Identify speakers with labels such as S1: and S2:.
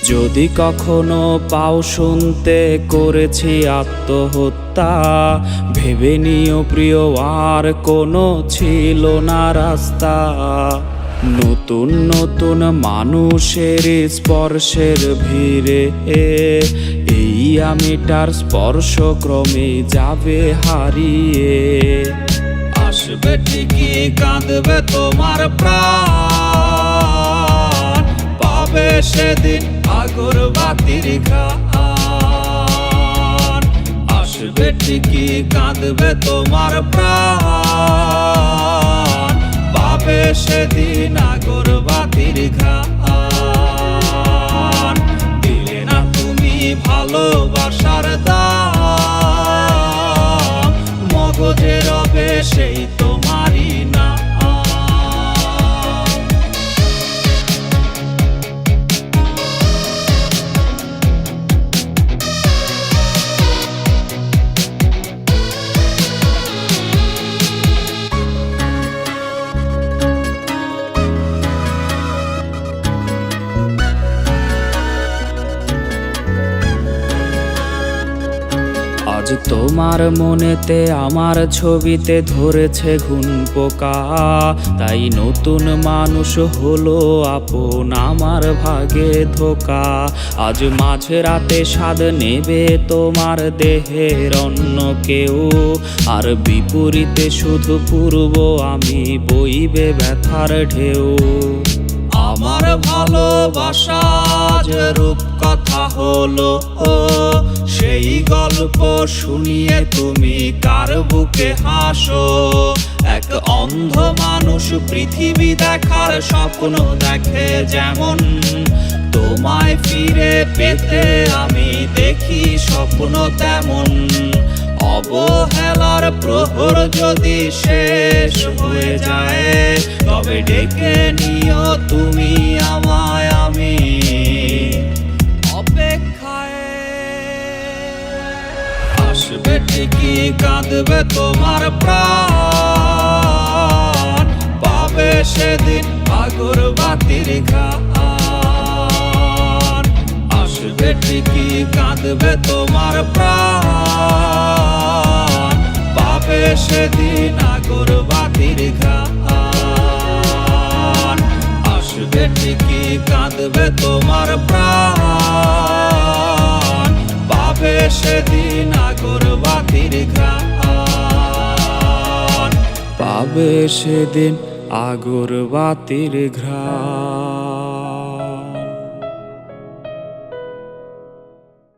S1: যদি কখনো পাও শুনতে করেছি আত্মহত্যা, ভেবে নিও প্রিয় আর কোনো ছিল না রাস্তা। নতুন নতুন মানুষের স্পর্শের ভিড়ে এই আমিটার স্পর্শ ক্রমে যাবে হারিয়ে। আসবে ঠিকই কাঁদবে তোমার প্রাণ, পাবে সেদিন আগরবাতির ঘ্রাণ। আসবে ঠিকই কাঁদবে তোমার প্রাণ, পাবে সেদিন আগরবাতির ঘ্রাণ। দিলে না তুমি ভালোবাসার দাম, মগজে রবে সেই তোমারই না। আজ তোমার মনেতে আমার ছবিতে ধরেছে ঘুন পোকা, তাই নতুন মানুষ হলো আপন আমার ভাগে ধোকা। আজ মাঝরাতে স্বাদ নেবে তোমার দেহের অন্য কেউ, আর বিপরীতে শুধু পূর্ব আমি বইবে ব্যথার ঢেউ। আমার ভালোবাসা যে রূপ কথা হলো, সেই গল্প শুনিয়ে তুমি কার বুকে হাসো। এক অন্ধ মানুষ পৃথিবী দেখার স্বপ্ন দেখে যেমন, তোমায় ফিরে পেতে আমি দেখি স্বপ্ন তেমন। অবহেলার প্রহর যদি শেষ হয়ে যায়, তবে ডেকে নিও তুমি আমায়, আমি অপেক্ষায়। আসবে ঠিকই কাঁদবে তোমার প্রাণ, পাবে সেদিন আগরবাতির ঘ্রাণ। আসবে ঠিকই কাঁদবে তোমার প্রাণ, পাবে সেদিন আগরবাতির ঘ্রাণ। আসবে ঠিকই কাঁদবে তোমার প্রাণ, পাবে সেদিন আগরবাতির ঘ্রাণ। পাবে সেদিন আগরবাতির ঘ্রাণ।